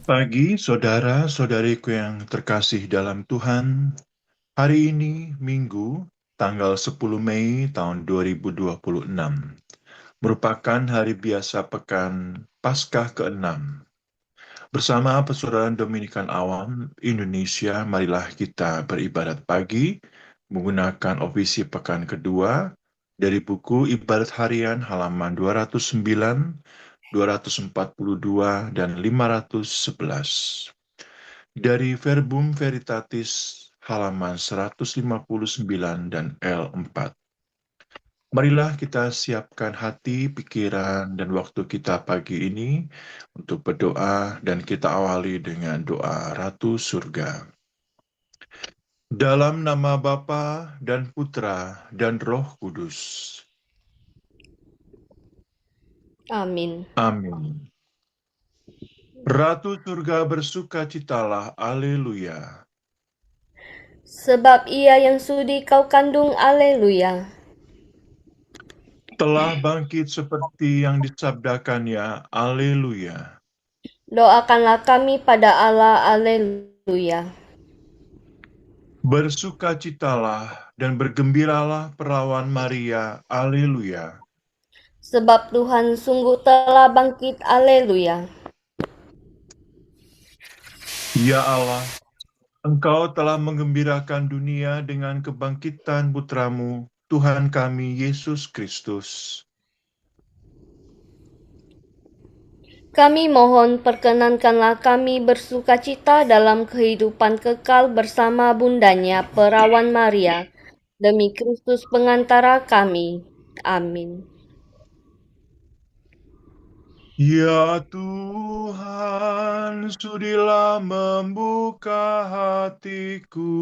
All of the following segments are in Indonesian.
Pagi, saudara-saudariku yang terkasih dalam Tuhan. Hari ini Minggu, tanggal 10 Mei tahun 2026, merupakan hari biasa pekan Paskah ke-6. Bersama Persaudaraan Dominikan Awam Indonesia, marilah kita beribadat pagi menggunakan ofisi pekan kedua dari buku Ibadat Harian halaman 209, 242, dan 511. Dari Verbum Veritatis halaman 159 dan L4. Marilah kita siapkan hati, pikiran, dan waktu kita pagi ini untuk berdoa, dan kita awali dengan doa Ratu Surga. Dalam nama Bapa dan Putra dan Roh Kudus. Amin. Amin. Ratu Surga bersukacitalah, Haleluya. Sebab ia yang sudi kau kandung, Haleluya. Telah bangkit seperti yang disabdakannya, Haleluya. Doakanlah kami pada Allah, Haleluya. Bersukacitalah dan bergembiralah perawan Maria, Haleluya. Sebab Tuhan sungguh telah bangkit, Haleluya. Ya Allah, Engkau telah menggembirakan dunia dengan kebangkitan putramu, Tuhan kami Yesus Kristus. Kami mohon perkenankanlah kami bersukacita dalam kehidupan kekal bersama bundanya perawan Maria, demi Kristus pengantara kami. Amin. Ya Tuhan, sudilah membuka hatiku,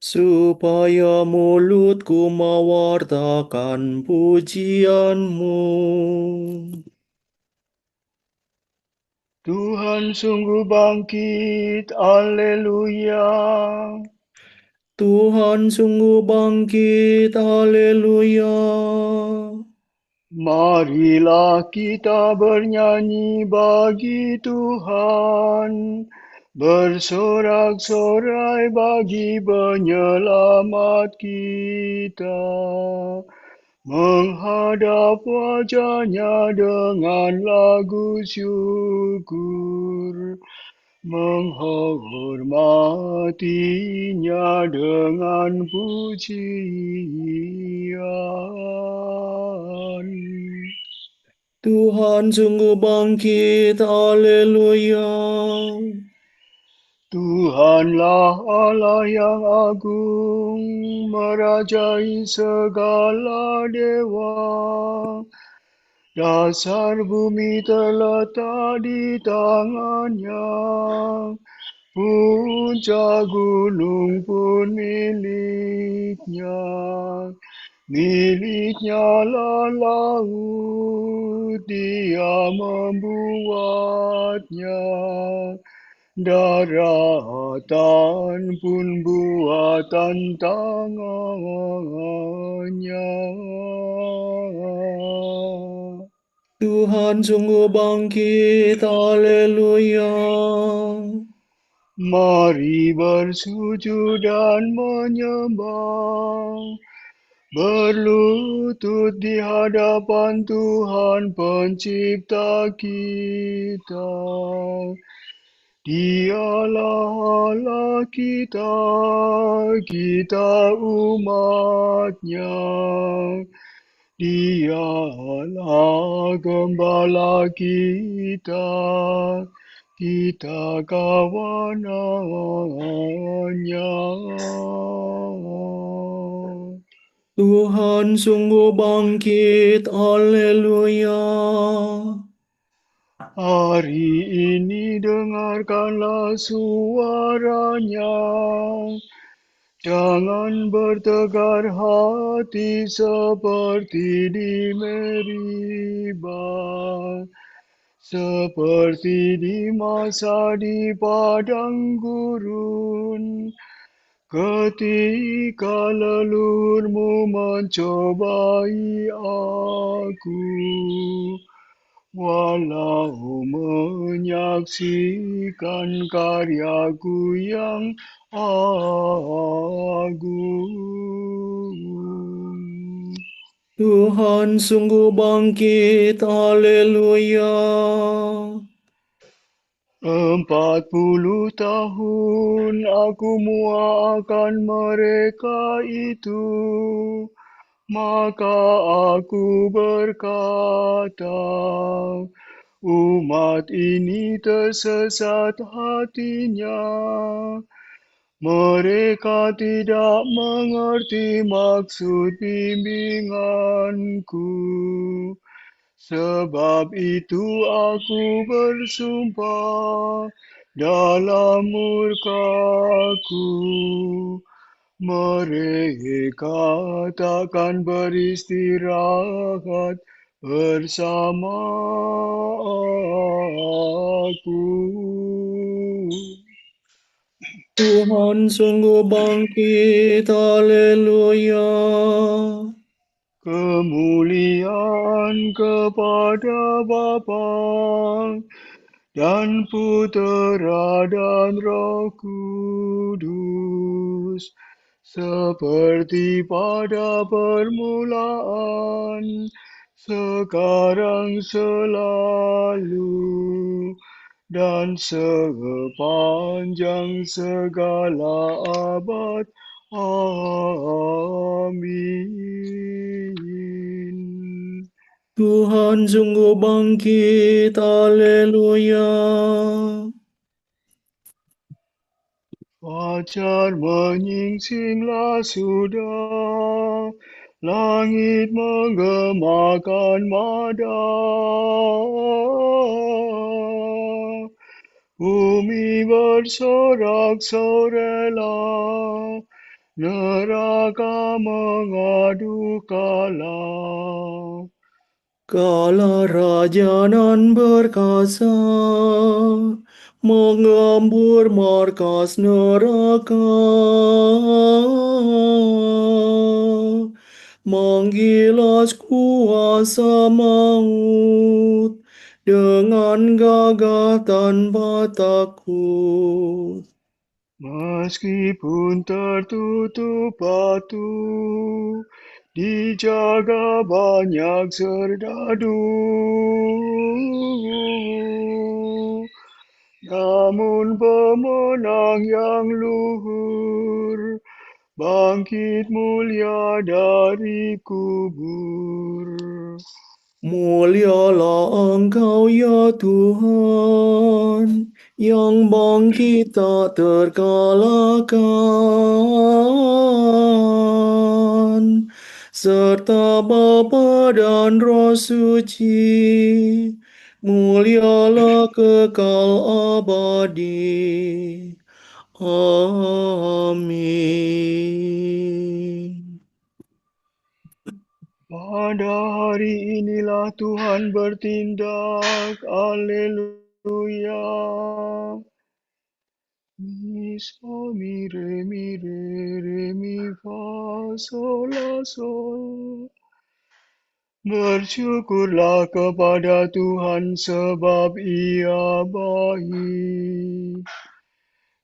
supaya mulutku mewartakan pujian-Mu. Tuhan sungguh bangkit, Haleluya. Tuhan sungguh bangkit, haleluya. Marilah kita bernyanyi bagi Tuhan, bersorak-sorai bagi penyelamat kita, menghadap wajahnya dengan lagu syukur, menghormatinya dengan pujian. Tuhan sungguh bangkit, haleluya. Tuhanlah Allah yang agung, merajai segala dewa. Dasar bumi terletak di tangannya, puncak gunung pun miliknya. Miliknya lah laut, dia membuatnya. Daratan pun buatan tangannya. Tuhan sungguh bangkit, haleluya. Mari bersujud dan menyembah, berlutut di hadapan Tuhan pencipta kita. Dialah Allah kita, kita umatnya. Dialah gembala kita, kita kawanannya. Tuhan sungguh bangkit, haleluya. Hari ini dengarkanlah suaranya. Jangan bertegar hati seperti di Meribah, seperti di masa di padang gurun, ketika leluhurmu mencobai aku. walau menyaksikan karyaku yang agung. Tuhan sungguh bangkit, haleluya. 40 tahun aku muakan mereka itu, maka aku berkata, umat ini tersesat hatinya. Mereka tidak mengerti maksud bimbinganku. Sebab itu aku bersumpah dalam murkaku, mereka takkan beristirahat bersama aku. Tuhan sungguh bangkit, haleluya. Kemuliaan kepada Bapa dan Putera dan Roh Kudus, seperti pada permulaan, sekarang selalu, dan sepanjang segala abad. Amin. Tuhan sungguh bangkit, haleluya. Fajar menyingsinglah sudah, langit menggemakan mada. Bumi bersorak-sorelah, neraka mengadu kalah. Kala raja nan berkasa menggambur markas neraka, menggilas kuasa maut dengan gagah tanpa takut. Meskipun tertutup batu, dijaga banyak serdadu. Namun pemenang yang luhur bangkit mulia dari kubur. Mulialah Engkau ya Tuhan, yang bangkit tak terkalahkan, serta Bapa dan Roh Suci, mulialah kekal abadi. Amin. Pada hari inilah Tuhan bertindak, Haleluya. Mi, sol, mi, re, mi, fa, sol, la, sol. Bersyukurlah kepada Tuhan sebab Ia baik.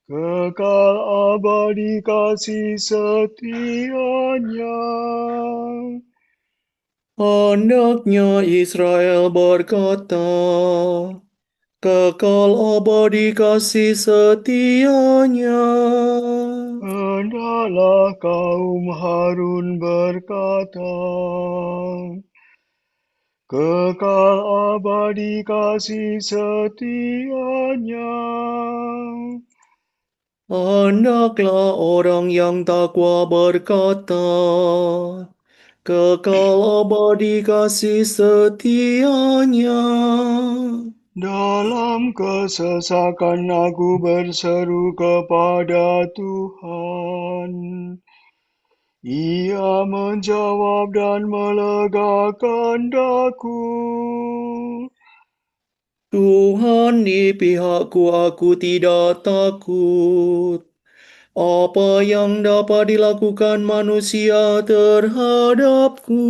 Kekal abadi kasih setianya. Hendaknya Israel berkata, kekal abadi kasih setianya. Hendaklah kaum Harun berkata, kekal abadi kasih setianya. Hendaklah orang yang takwa berkata, kekal abadi kasih setianya. Dalam kesesakan aku berseru kepada Tuhan. Ia menjawab dan melegakan daku. Tuhan di pihakku, aku tidak takut. Apa yang dapat dilakukan manusia terhadapku?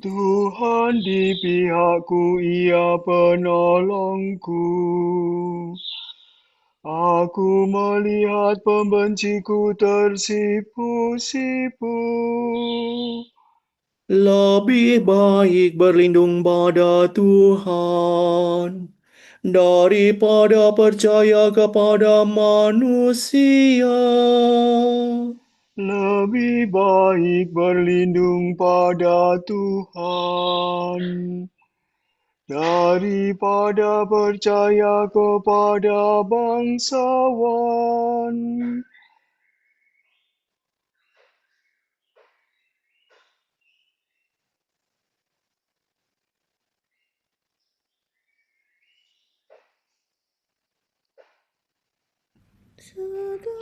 Tuhan di pihakku, Ia penolongku. Aku melihat pembenciku tersipu-sipu. Lebih baik berlindung pada Tuhan daripada percaya kepada manusia. Lebih baik berlindung pada Tuhan daripada percaya kepada bangsawan.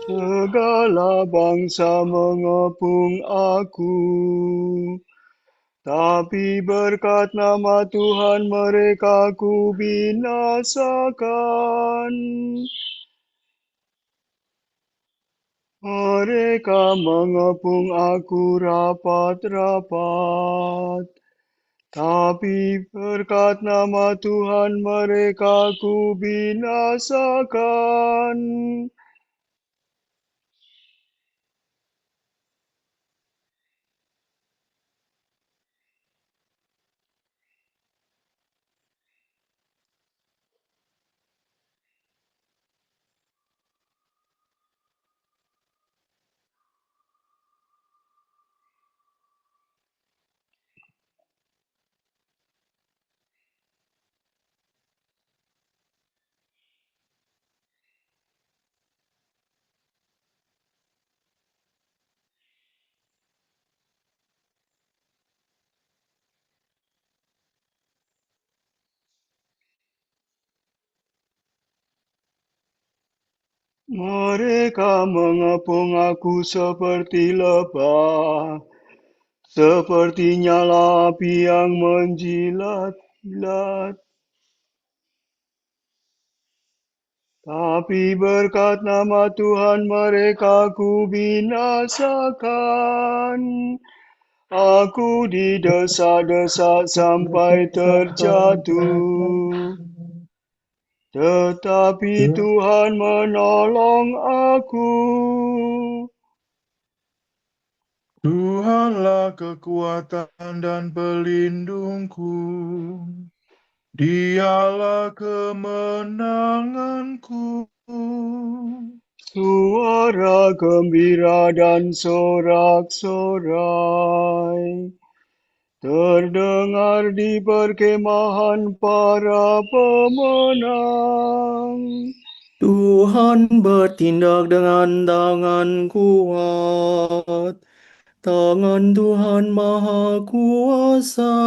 Segala bangsa mengepung aku, tapi berkat nama Tuhan mereka ku binasakan. Mereka mengepung aku rapat-rapat, tapi berkat nama Tuhan mereka ku binasakan. Mereka mengepung aku seperti lebah, seperti nyala api yang menjilat-jilat. Tapi berkat nama Tuhan mereka ku binasakan. Aku didesak-desak sampai terjatuh. Tetapi Tuhan menolong aku. Tuhanlah kekuatan dan pelindungku. Dialah kemenanganku. Suara gembira dan sorak-sorai terdengar di perkemahan para pemenang. Tuhan bertindak dengan tangan kuat. Tangan Tuhan Maha Kuasa.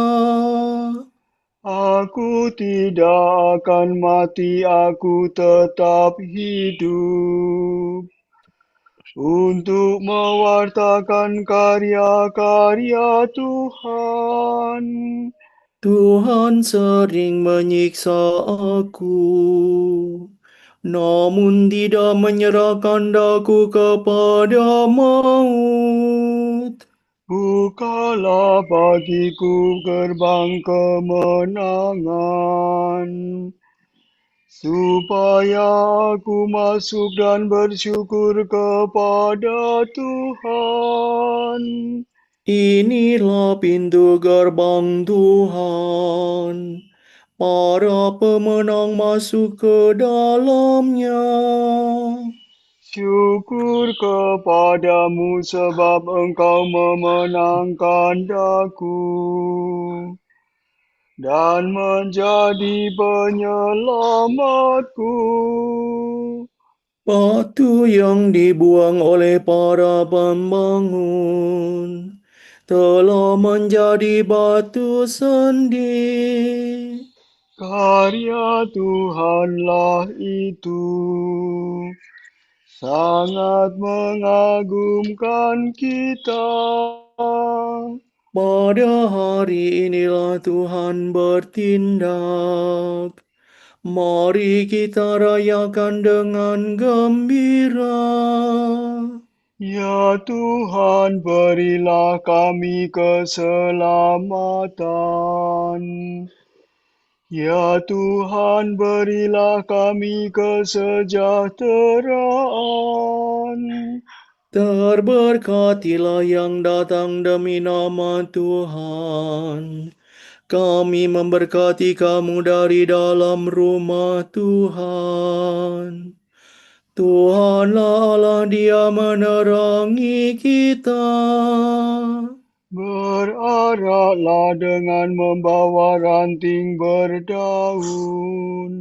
Aku tidak akan mati, aku tetap hidup untuk mewartakan karya-karya Tuhan. Tuhan sering menyiksa aku, namun tidak menyerahkan daku kepada maut. Bukalah bagiku gerbang kemenangan, supaya aku masuk dan bersyukur kepada Tuhan. Inilah pintu gerbang Tuhan. Para pemenang masuk ke dalamnya. Syukur kepadamu sebab engkau memenangkan daku dan menjadi penyelamatku. Batu yang dibuang oleh para pembangun telah menjadi batu sandi. Karya Tuhanlah itu sangat mengagumkan kita. Pada hari inilah Tuhan bertindak. Mari kita rayakan dengan gembira. Ya Tuhan, berilah kami keselamatan. Ya Tuhan, berilah kami kesejahteraan. Terberkatilah yang datang demi nama Tuhan. Kami memberkati kamu dari dalam rumah Tuhan. Tuhanlah Allah, Dia menerangi kita. Beraraklah dengan membawa ranting berdaun.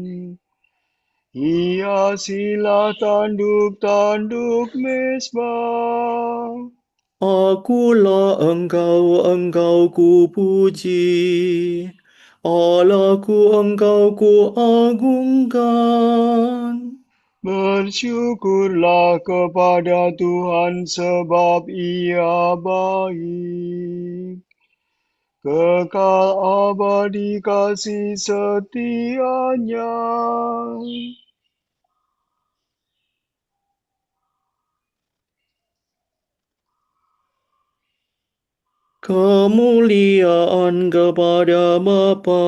Hiasilah tanduk-tanduk mezbah. Akulah engkau, engkau ku puji. Allahku, engkau ku agungkan. Bersyukurlah kepada Tuhan sebab Ia baik. Kekal abadi kasih setianya. Kemuliaan kepada Bapa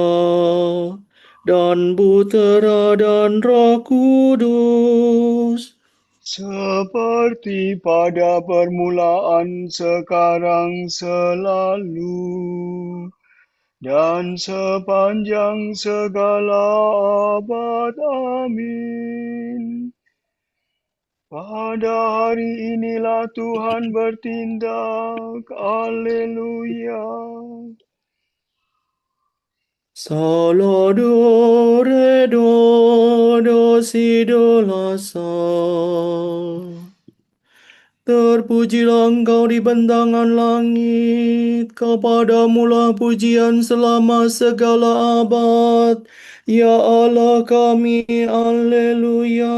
dan Putera dan Roh Kudus. Seperti pada permulaan, sekarang, selalu, dan sepanjang segala abad. Amin. Pada hari inilah Tuhan bertindak. Haleluya. Salvadore do si do la sol. Terpujilah engkau di bentangan langit, kepadamulah pujian selama segala abad. Ya Allah kami, Alleluia.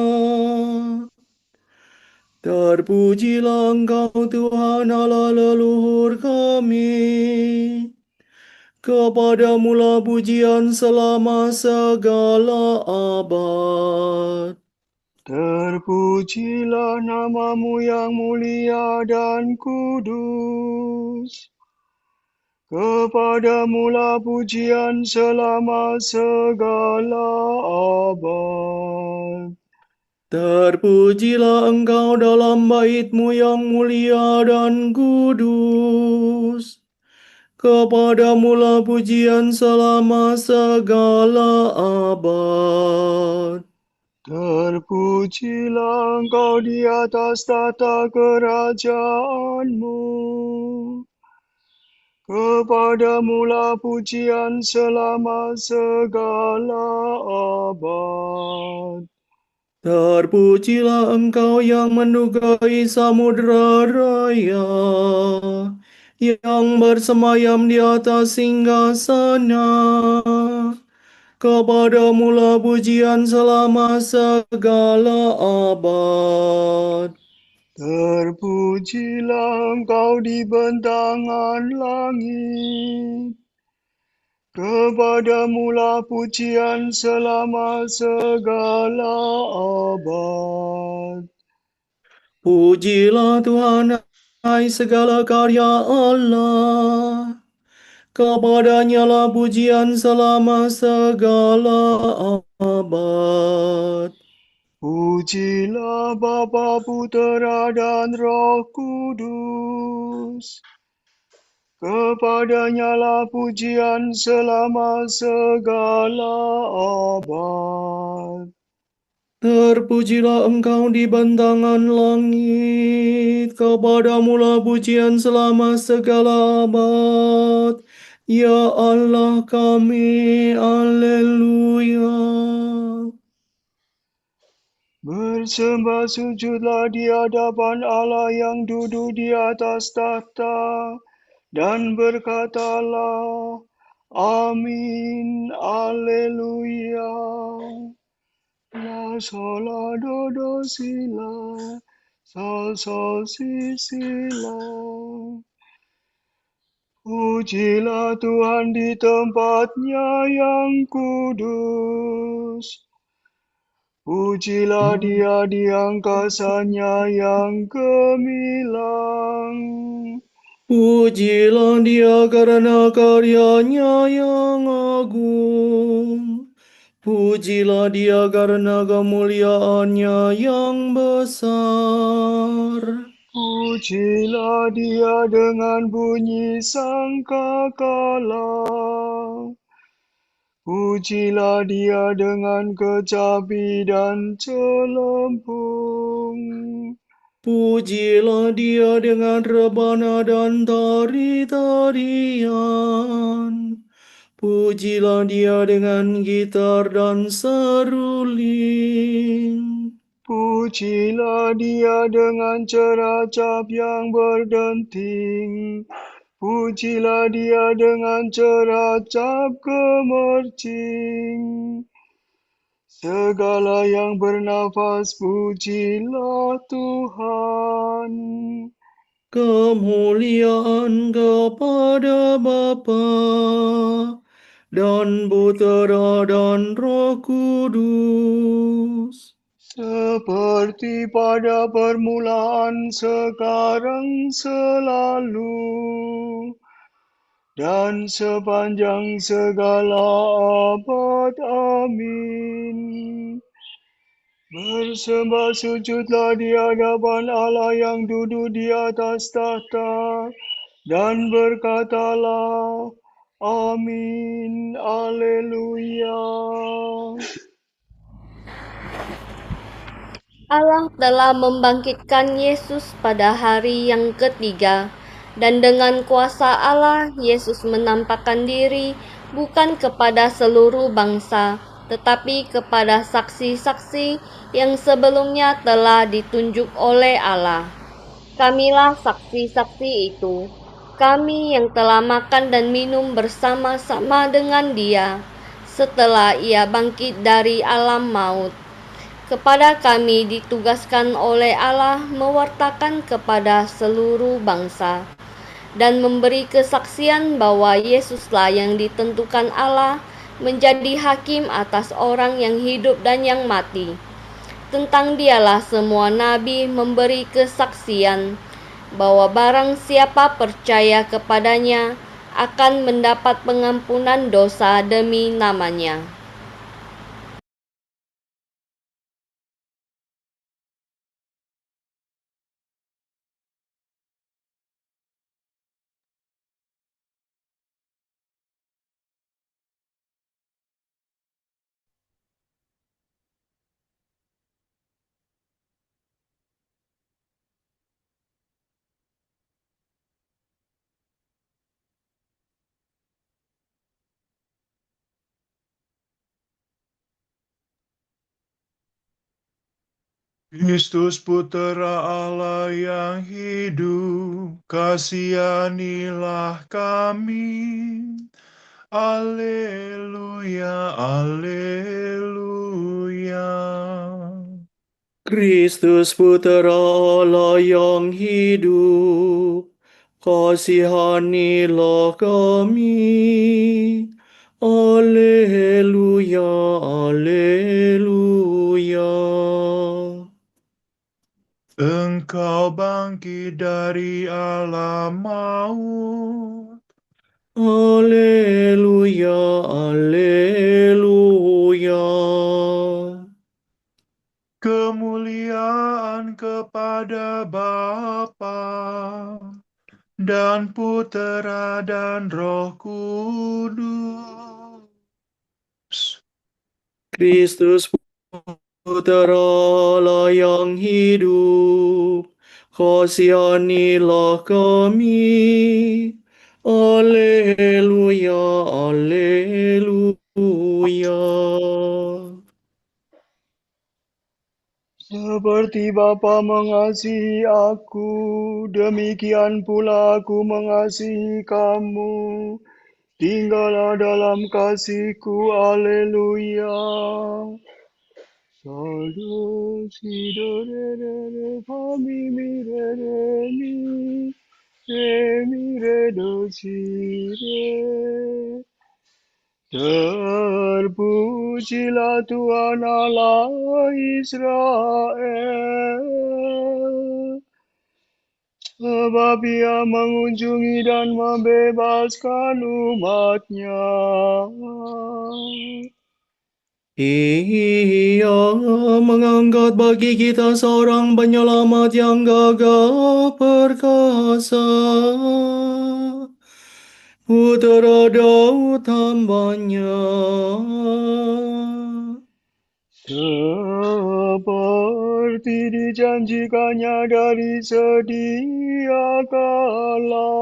Terpujilah engkau Tuhan Allah leluhur kami. Kepadamulah pujian selama segala abad. Terpujilah namamu yang mulia dan kudus. Kepadamulah pujian selama segala abad. Terpujilah engkau dalam bait-Mu yang mulia dan kudus. Kepadamulah pujian selama segala abad. Terpujilah engkau di atas tata kerajaanmu. Kepadamulah pujian selama segala abad. Terpujilah engkau yang menugai samudera raya, yang bersemayam di atas singgasana. Kepadamulah pujian selama segala abad. Terpujilah engkau di bentangan langit. Kepadamulah pujian selama segala abad. Pujilah Tuhan, hai segala karya Allah. Kepadanya lah pujian selama segala abad. Pujilah Bapa, Putera, dan Roh Kudus. Kepadanya lah pujian selama segala abad. Terpujilah engkau di bentangan langit, kepadamulah pujian selama segala abad. Ya Allah kami, Alleluia. Bersembah sujudlah di hadapan Allah yang duduk di atas tahta, dan berkatalah, Amin, Alleluia. La sol la do si la, sol si la. Pujilah Tuhan di tempatnya yang kudus. Pujilah Dia di angkasanya yang gemilang. Pujilah Dia karena karyanya yang agung. Pujilah Dia karena kemuliaannya yang besar. Pujilah Dia dengan bunyi sangkakala. Pujilah Dia dengan kecapi dan celempung. Pujilah Dia dengan rebana dan tari-tarian. Pujilah Dia dengan gitar dan seruling. Pujilah Dia dengan ceracap yang berdenting. Pujilah Dia dengan ceracap gemercing. Segala yang bernafas, pujilah Tuhan. Kemuliaan kepada Bapa dan Putera dan Roh Kudus. Seperti pada permulaan, sekarang, selalu, dan sepanjang segala abad. Amin. Bersembah sujudlah di hadapan Allah yang duduk di atas tahta, dan berkatalah, Amin, Haleluya. Allah telah membangkitkan Yesus pada hari yang ketiga, dan dengan kuasa Allah, Yesus menampakkan diri bukan kepada seluruh bangsa, tetapi kepada saksi-saksi yang sebelumnya telah ditunjuk oleh Allah. Kamilah saksi-saksi itu, kami yang telah makan dan minum bersama-sama dengan Dia, setelah Ia bangkit dari alam maut. Kepada kami ditugaskan oleh Allah mewartakan kepada seluruh bangsa dan memberi kesaksian bahwa Yesuslah yang ditentukan Allah menjadi hakim atas orang yang hidup dan yang mati. Tentang Dialah semua nabi memberi kesaksian bahwa barang siapa percaya kepadanya akan mendapat pengampunan dosa demi namanya. Kristus Putera Allah yang hidup, kasihanilah kami. Alleluia, alleluia. Kristus Putera Allah yang hidup, kasihanilah kami. Alleluia, alleluia. Engkau bangkit dari alam maut. Alleluia, alleluia. Kemuliaan kepada Bapa dan Putera dan Roh Kudus. Kristus Putera Allah yang hidup, kasihanilah kami. Alleluia, alleluia. Seperti Bapa mengasihi aku, demikian pula aku mengasihi kamu. Tinggallah dalam kasihku, Haleluya. Sol, do, si, do, re, fa, mi, re, do, si, re. Terpujilah Tuhan Allah Israel, sebab Ia mengunjungi dan membebaskan umat-Nya. Ia mengangkat bagi kita seorang penyelamat yang gagah perkasa, Putera Daud hamba-Nya. Seperti dijanjikannya dari sedia kala,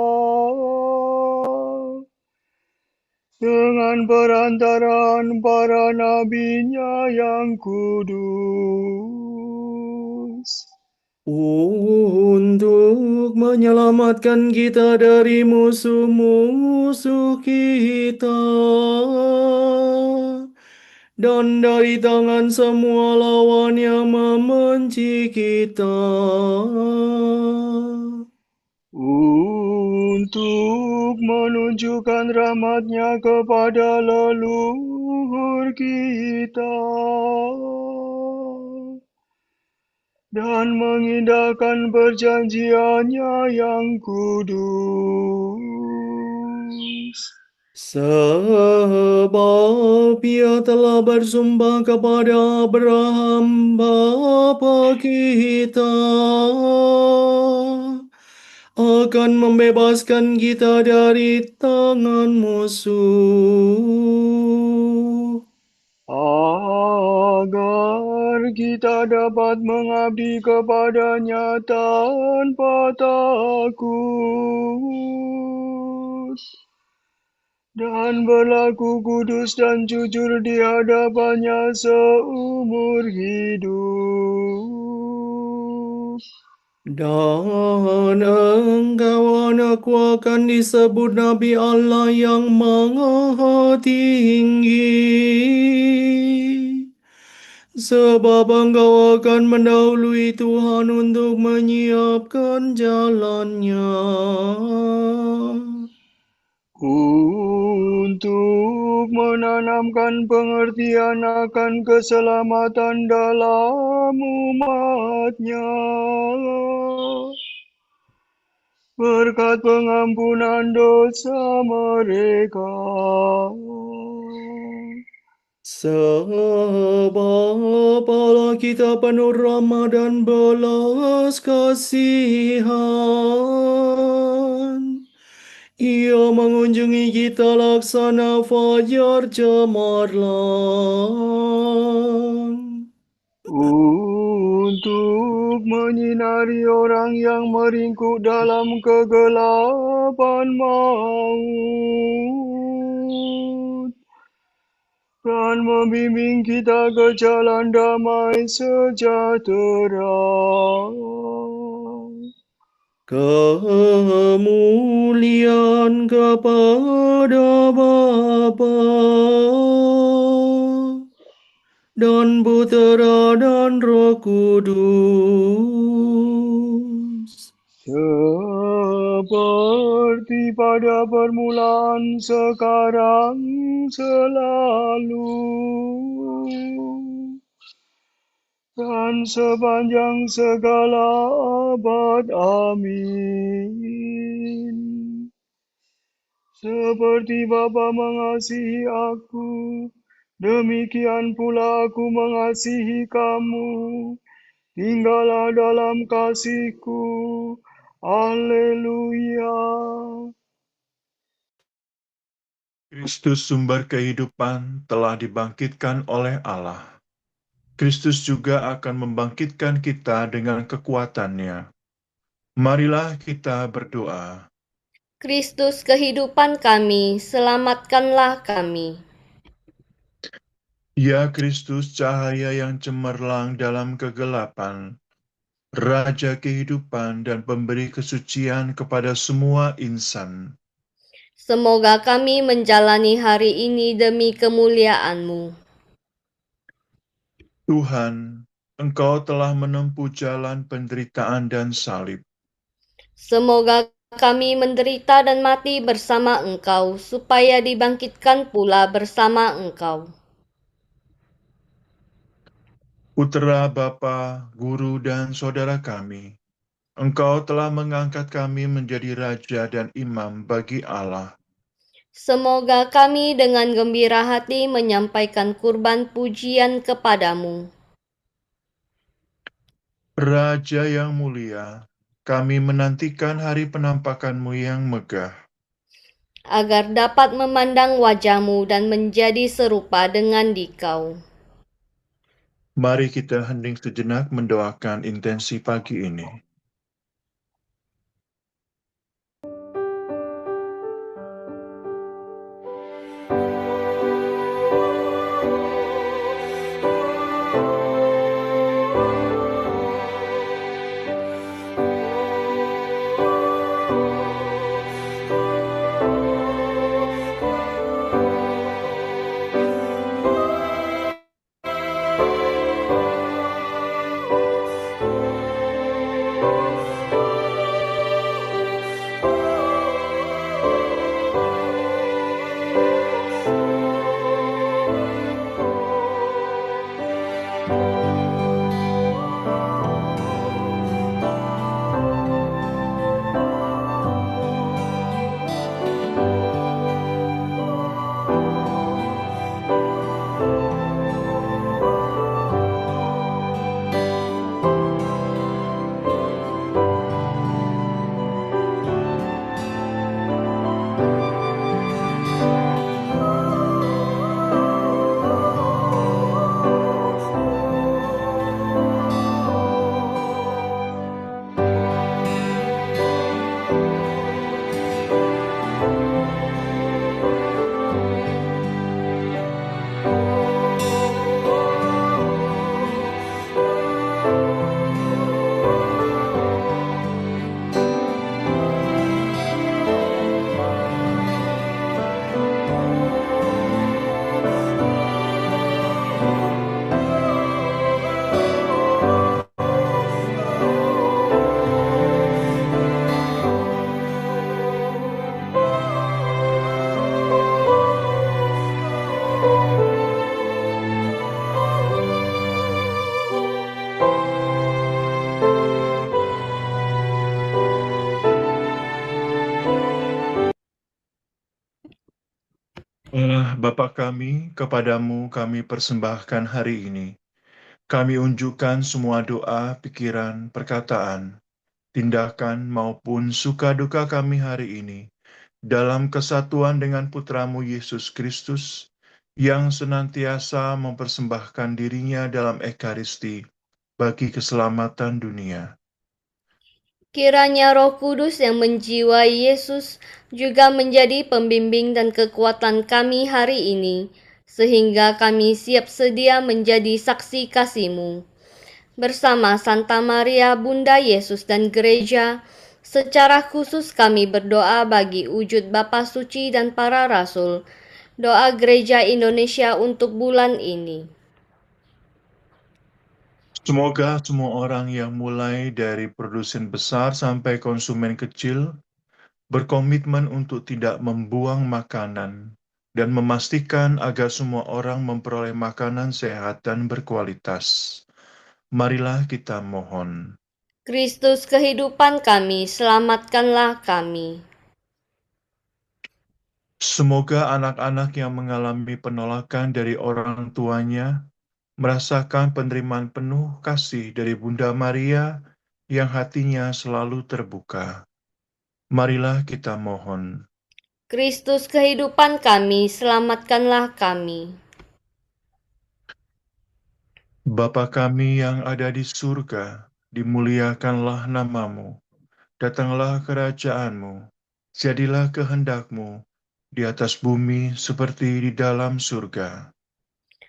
dengan perantaraan para nabinya yang kudus, untuk menyelamatkan kita dari musuh-musuh kita dan dari tangan semua lawan yang membenci kita, untuk menunjukkan rahmat-Nya kepada leluhur kita, dan mengindahkan perjanjian-Nya yang kudus. sebab Ia telah bersumpah kepada Abraham bapa kita akan membebaskan kita dari tangan musuh, Agar kita dapat mengabdi kepada-Nya tanpa takut, dan berlaku kudus dan jujur di hadapan-Nya seumur hidup. dan engkau anakku akan disebut Nabi Allah yang Maha Tinggi, sebab engkau akan mendahului Tuhan untuk menyiapkan jalannya, Untuk menanamkan pengertian akan keselamatan dalam umat-Nya, berkat pengampunan dosa mereka. Sebab Allah kita penuh rahmat dan belas kasihan. Ia mengunjungi kita laksana fajar cemerlang, Untuk menyinari orang yang meringkuk dalam kegelapan maut, dan membimbing kita ke jalan damai sejahtera. kemuliaan kepada Bapa dan Putera dan Roh Kudus, Seperti pada permulaan, sekarang, selalu, dan sepanjang segala abad. Amin. Seperti Bapa mengasihi aku, demikian pula aku mengasihi kamu. Tinggallah dalam kasih-Ku. Haleluya. Kristus sumber kehidupan telah dibangkitkan oleh Allah. Kristus juga akan membangkitkan kita dengan kekuatan-Nya. Marilah kita berdoa. Kristus kehidupan kami, selamatkanlah kami. Ya Kristus, cahaya yang cemerlang dalam kegelapan, Raja kehidupan dan pemberi kesucian kepada semua insan. Semoga kami menjalani hari ini demi kemuliaan-Mu. Tuhan, Engkau telah menempuh jalan penderitaan dan salib. Semoga kami menderita dan mati bersama Engkau, supaya dibangkitkan pula bersama Engkau. Putra, Bapa, Guru, dan Saudara kami, Engkau telah mengangkat kami menjadi raja dan imam bagi Allah. Semoga kami dengan gembira hati menyampaikan kurban pujian kepadamu. Raja yang mulia, kami menantikan hari penampakan-Mu yang megah. Agar dapat memandang wajah-Mu dan menjadi serupa dengan Dikau. Mari kita hening sejenak mendoakan intensi pagi ini. Allah Bapa kami, kepadamu kami persembahkan hari ini. Kami unjukkan semua doa, pikiran, perkataan, tindakan maupun suka duka kami hari ini dalam kesatuan dengan Putramu Yesus Kristus yang senantiasa mempersembahkan dirinya dalam Ekaristi bagi keselamatan dunia. Kiranya Roh Kudus yang menjiwai Yesus juga menjadi pembimbing dan kekuatan kami hari ini, sehingga kami siap sedia menjadi saksi kasih-Mu. Bersama Santa Maria Bunda Yesus dan Gereja, secara khusus kami berdoa bagi wujud Bapa Suci dan para Rasul, doa Gereja Indonesia untuk bulan ini. Semoga semua orang yang mulai dari produsen besar sampai konsumen kecil berkomitmen untuk tidak membuang makanan dan memastikan agar semua orang memperoleh makanan sehat dan berkualitas. Marilah kita mohon. Kristus kehidupan kami, selamatkanlah kami. Semoga anak-anak yang mengalami penolakan dari orang tuanya merasakan penerimaan penuh kasih dari Bunda Maria yang hatinya selalu terbuka. Marilah kita mohon. Kristus kehidupan kami, selamatkanlah kami. Bapa kami yang ada di surga, dimuliakanlah namamu. Datanglah kerajaanmu. Jadilah kehendakmu di atas bumi seperti di dalam surga.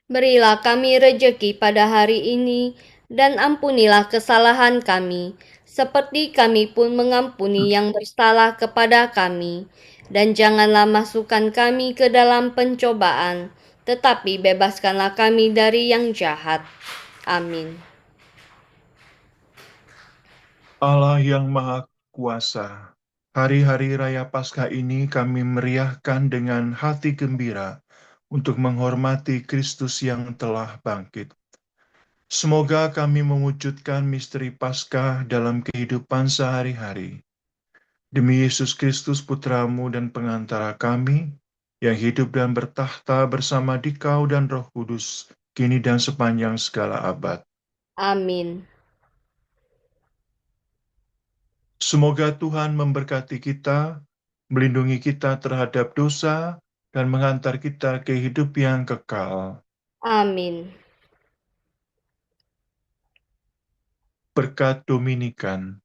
Berilah kami rejeki pada hari ini, dan ampunilah kesalahan kami, seperti kami pun mengampuni yang bersalah kepada kami. Dan janganlah masukkan kami ke dalam pencobaan, tetapi bebaskanlah kami dari yang jahat. Amin. Allah yang Maha Kuasa, hari-hari Raya Paskah ini kami meriahkan dengan hati gembira untuk menghormati Kristus yang telah bangkit. Semoga kami mewujudkan misteri Paskah dalam kehidupan sehari-hari. Demi Yesus Kristus Putramu dan pengantara kami, yang hidup dan bertahta bersama Dikau dan Roh Kudus, kini dan sepanjang segala abad. Amin. Semoga Tuhan memberkati kita, melindungi kita terhadap dosa, dan mengantar kita ke hidup yang kekal. Amin. Berkat Dominikan.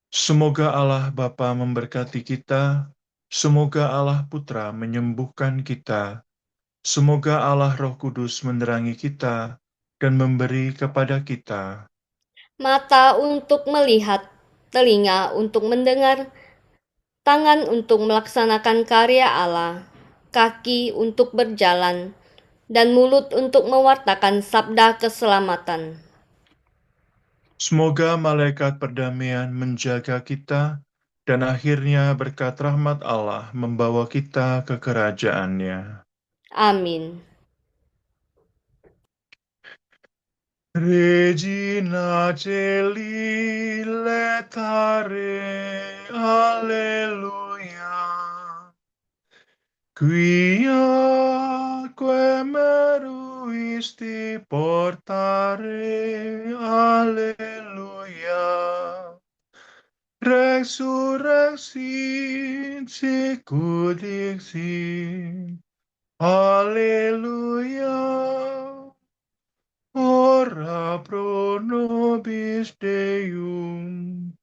Semoga Allah Bapa memberkati kita, semoga Allah Putra menyembuhkan kita, semoga Allah Roh Kudus menerangi kita dan memberi kepada kita Mata untuk melihat, telinga untuk mendengar, tangan untuk melaksanakan karya Allah, kaki untuk berjalan, dan mulut untuk mewartakan sabda keselamatan. Semoga malaikat perdamaian menjaga kita, dan akhirnya berkat rahmat Allah membawa kita ke kerajaannya. Amin. Regina Celi letare, alleluia. Quiaque meruisti portare, alleluia. Resurrexit sicut dixit, alleluia. Ora pro nobis Deum,